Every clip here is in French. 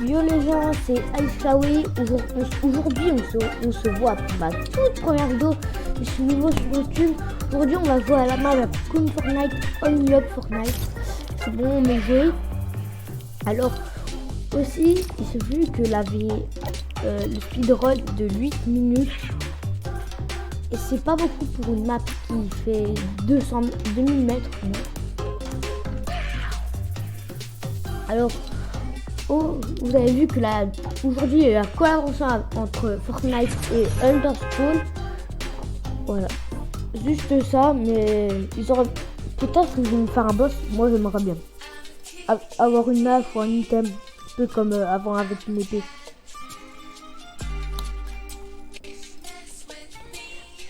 Yo les gens, c'est Aïchaoui. Aujourd'hui, on se voit pour ma toute première vidéo. Je suis nouveau sur YouTube. Aujourd'hui, on va jouer à la map comme Fortnite, Only Up Fortnite. C'est bon, mais joué. Alors, aussi, il se vu que le speedrun de 8 minutes. Et c'est pas beaucoup pour une map qui fait 2000 mètres. Alors, vous avez vu que aujourd'hui il y a la collaboration entre Fortnite et Underspawn. Voilà, juste ça, mais ils auraient peut-être qu'ils vont faire un boss. Moi j'aimerais bien avoir une naf ou un item, un peu comme avant avec une épée.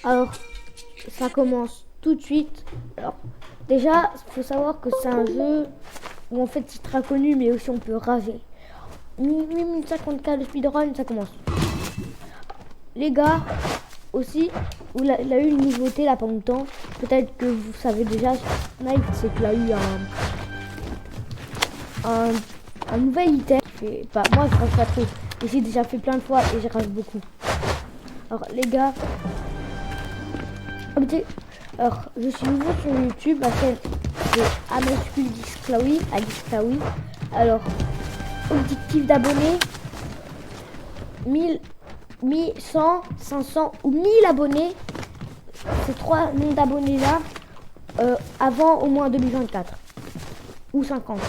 Alors, ça commence tout de suite. Alors, déjà, il faut savoir que c'est un jeu où en fait c'est très connu, mais aussi on peut raser. 1050K de speedrun, ça commence. Les gars, aussi, il a eu une nouveauté là pas longtemps. Peut-être que vous savez déjà, Fortnite, c'est qu'il a eu un nouvel item. Moi je rase pas trop, mais j'ai déjà fait plein de fois et je rase beaucoup. Alors les gars, alors je suis nouveau sur YouTube, ma chaîne c'est Amerskuldisklawi. Alors objectif d'abonnés 1100, 500 ou 1000 abonnés. Ces trois noms d'abonnés là avant au moins 2024 ou 50.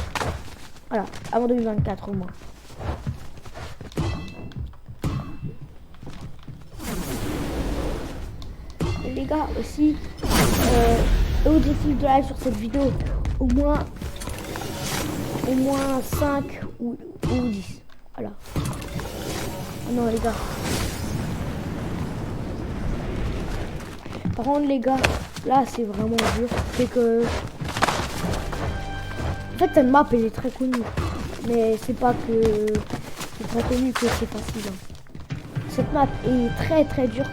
Voilà, avant 2024 au moins. Les gars aussi, objectif de live sur cette vidéo au moins 5 ou 10. Voilà. Non les gars. Par contre les gars, là c'est vraiment dur. C'est que en fait cette map elle est très connue. Mais c'est pas que c'est très connu que c'est facile. Cette map est très très dure.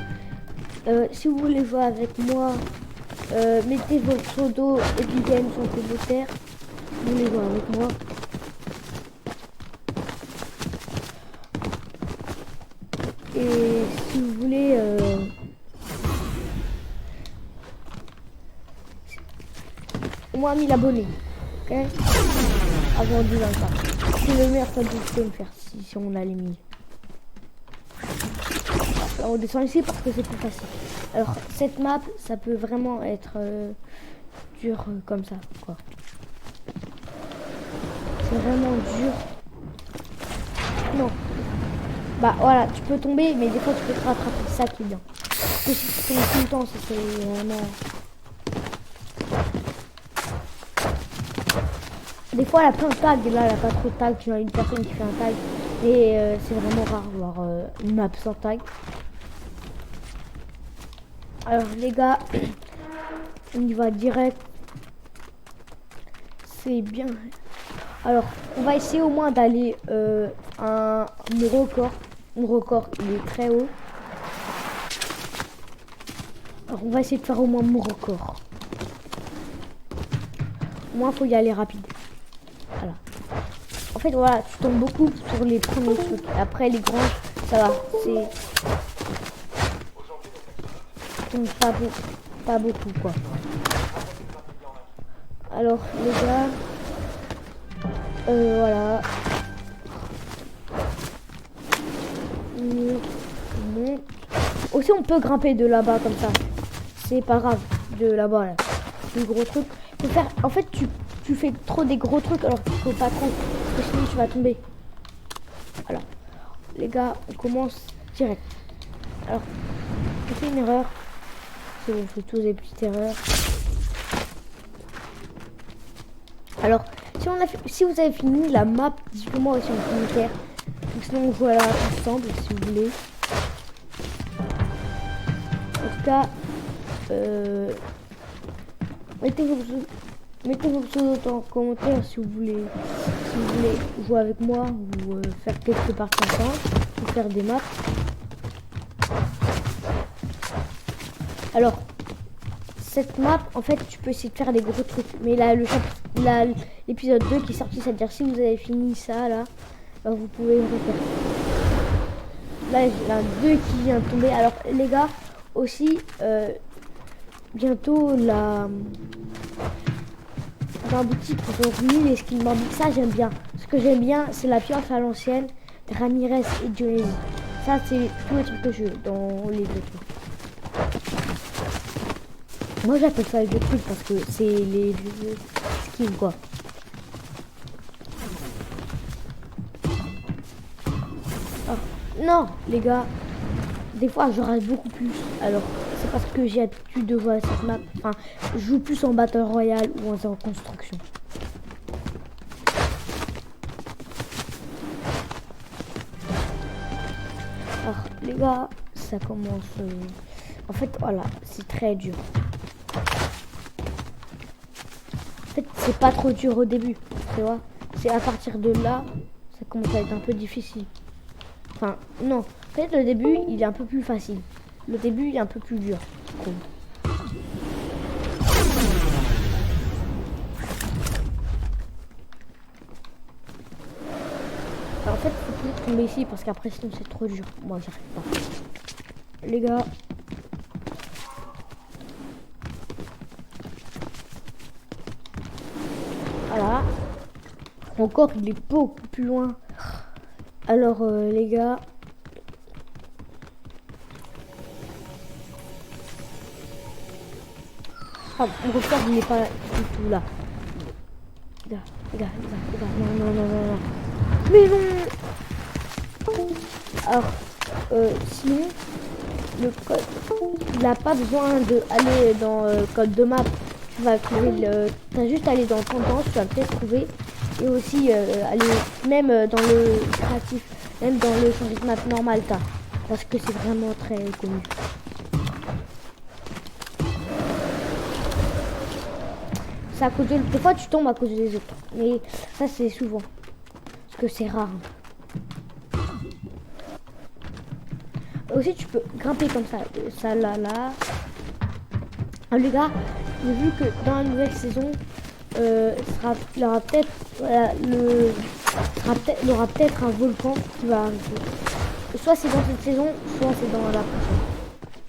Si vous voulez jouer avec moi, mettez votre pseudo Epic Games en commentaire. Si vous voulez jouer avec moi. Et si vous voulez au moins 1000 abonnés, ok, avant 2024. C'est le meilleur cadeau que je peux me faire si on a les 1000. Alors on descend ici parce que c'est plus facile. Alors cette map, ça peut vraiment être dur comme ça, quoi. C'est vraiment dur. Non. Bah voilà, tu peux tomber, mais des fois tu peux te rattraper, c'est ça qui est bien. Parce que si tu tombes tout le temps, c'est vraiment... Des fois elle a plein de tags, et là elle a pas trop de tags, tu as une personne qui fait un tag. Et c'est vraiment rare de voir une map sans tag. Alors les gars, on y va direct. C'est bien. Alors on va essayer au moins d'aller mon record. Mon record il est très haut. Alors on va essayer de faire au moins mon record. Au moins faut y aller rapide. Voilà. En fait voilà, tu tombes beaucoup sur les premiers trucs. Après les grands, ça va. C'est pas beaucoup quoi. Alors les gars, voilà. Aussi on peut grimper de là-bas comme ça. C'est pas grave, de là-bas là. Des gros trucs. Faut faire. En fait tu fais trop des gros trucs alors qu'il faut pas trop. Parce que sinon tu vas tomber. Voilà. Les gars, on commence direct. Alors, j'ai fait une erreur. C'est bon, je fais tous des petites erreurs. Alors, si vous avez fini la map, dites-le moi aussi en commentaire. Sinon, on joue là ensemble si vous voulez. En tout cas, mettez vos pseudos en commentaire si vous voulez jouer avec moi ou faire quelques parties ensemble ou faire des maps. Alors, cette map, en fait, tu peux essayer de faire des gros trucs. Mais là, l'épisode 2 qui est sorti, c'est-à-dire si vous avez fini ça, là, bah, vous pouvez le refaire. Là, j'ai un 2 qui vient de tomber. Alors, les gars, aussi, bientôt, dans la boutique, ils ont remis les skins Bambi. Ça, j'aime bien. Ce que j'aime bien, c'est la pioche à l'ancienne, Ramirez et Johnny. Ça, c'est tous les trucs que je veux dans les deux trucs. Moi, j'appelle ça les deux trucs parce que c'est les vieux skins, quoi. Oh, non, les gars, des fois, je rate beaucoup plus. Alors, c'est parce que j'ai l'habitude de jouer à cette map. Enfin, je joue plus en Battle Royale ou en construction. Alors, les gars, ça commence... En fait, voilà, c'est très dur. En fait, c'est pas trop dur au début, tu vois. C'est à partir de là, ça commence à être un peu difficile. Enfin, non. En fait, le début, il est un peu plus facile. Le début, il est un peu plus dur, je trouve. Alors, en fait, il faut plus tomber ici parce qu'après, sinon, c'est trop dur. Moi, j'arrive pas. Les gars. Voilà. Encore, il est beaucoup plus loin. Alors, les gars. Ah, mon record, il n'est pas du tout là. Les gars, non, non, non, non, non. Mais non. Alors, sinon, le code, il n'a pas besoin d'aller dans le code de map. Tu vas trouver le... Tu as juste à aller dans Tendance, tu vas peut-être trouver. Et aussi, aller même dans le créatif, même dans le changer de map normal, t'as. Parce que c'est vraiment très connu. C'est à cause de... Des fois, tu tombes à cause des autres. Mais ça, c'est souvent. Parce que c'est rare. Aussi, tu peux grimper comme ça. Ça, là. Alors, les gars, j'ai vu que dans la nouvelle saison, il y aura peut-être... Voilà, il y aura peut-être un volcan qui va arriver. Soit c'est dans cette saison, soit c'est dans la prochaine.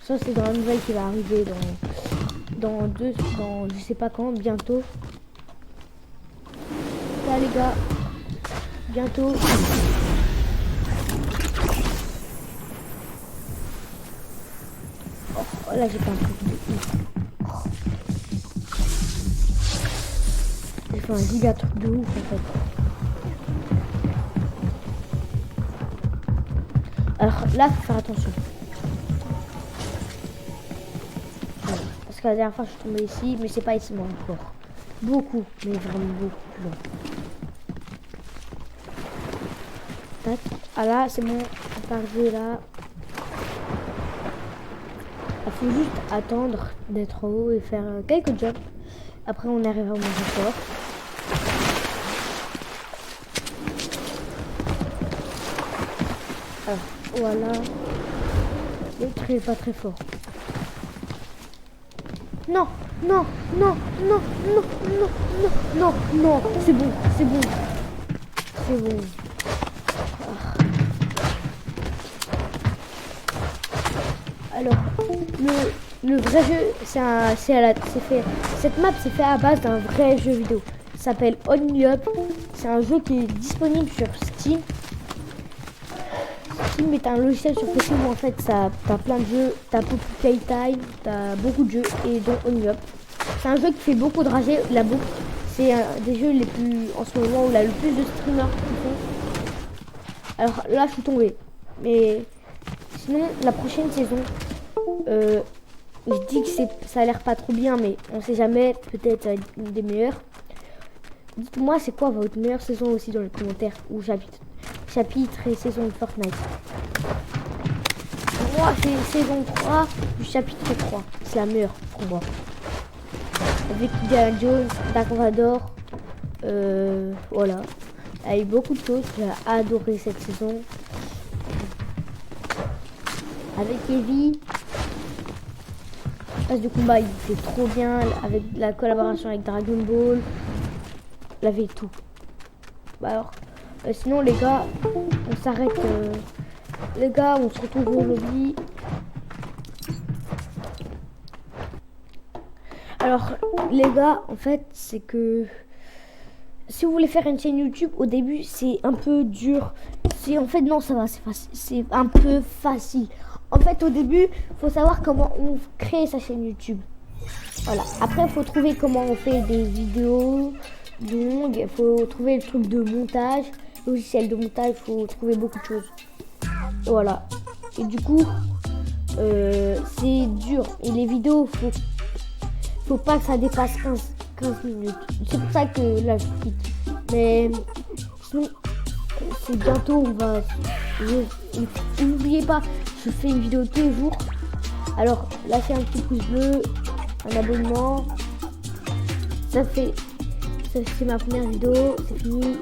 Soit c'est dans la nouvelle qui va arriver dans je sais pas quand, bientôt. Là les gars, bientôt. Oh là j'ai pas un truc de ouf. J'ai fait un giga truc de ouf en fait. Alors là faut faire attention. Voilà. Parce que la dernière fois je suis tombée ici, mais c'est pas ici moi encore. Beaucoup, mais vraiment beaucoup plus loin. Tac. Ah là c'est bon, on est arrivé là. Il faut juste attendre d'être en haut et faire quelques jumps. Après on arrive à mon record. Alors voilà. Le trait est pas très fort. Non, non, non, non, non, non, non, non, non, c'est bon, c'est bon. C'est bon. Alors, le vrai jeu, cette map c'est fait à base d'un vrai jeu vidéo. Ça s'appelle Only Up. C'est un jeu qui est disponible sur Steam. Steam est un logiciel sur PC où en fait t'as plein de jeux, t'as beaucoup de Playtime, t'as beaucoup de jeux et dont Only Up. C'est un jeu qui fait beaucoup de ragés. C'est un des jeux les plus en ce moment où il a le plus de streamers qui font. Alors là je suis tombée. Mais sinon la prochaine saison, je dis que ça a l'air pas trop bien, mais on sait jamais, peut-être une des meilleures. Dites-moi c'est quoi votre meilleure saison aussi dans les commentaires ou chapitre et saison de Fortnite. Moi c'est saison 3 du chapitre 3. C'est la meilleure pour moi. Avec Indiana Jones, Dark Vador, voilà. Il y a eu beaucoup de choses, j'ai adoré cette saison. Avec Evie, phase de combat il était trop bien, avec la collaboration avec Dragon Ball, il avait tout. Bah alors, Sinon les gars, on s'arrête. Les gars, on se retrouve au lobby. Alors les gars, en fait, c'est que si vous voulez faire une chaîne YouTube, au début, c'est un peu dur. En fait, non, ça va, c'est facile. C'est un peu facile. En fait, au début, faut savoir comment on crée sa chaîne YouTube. Voilà. Après, il faut trouver comment on fait des vidéos longues. Il faut trouver le truc de montage, logiciel de montage. Il faut trouver beaucoup de choses. Voilà. Et du coup, c'est dur. Et les vidéos, faut pas que ça dépasse 15 minutes. C'est pour ça que là, je quitte. Mais sinon, c'est bientôt, on va... N'oubliez pas, je fais une vidéo tous les jours. Alors, lâchez un petit pouce bleu, un abonnement. C'est ma première vidéo, c'est fini.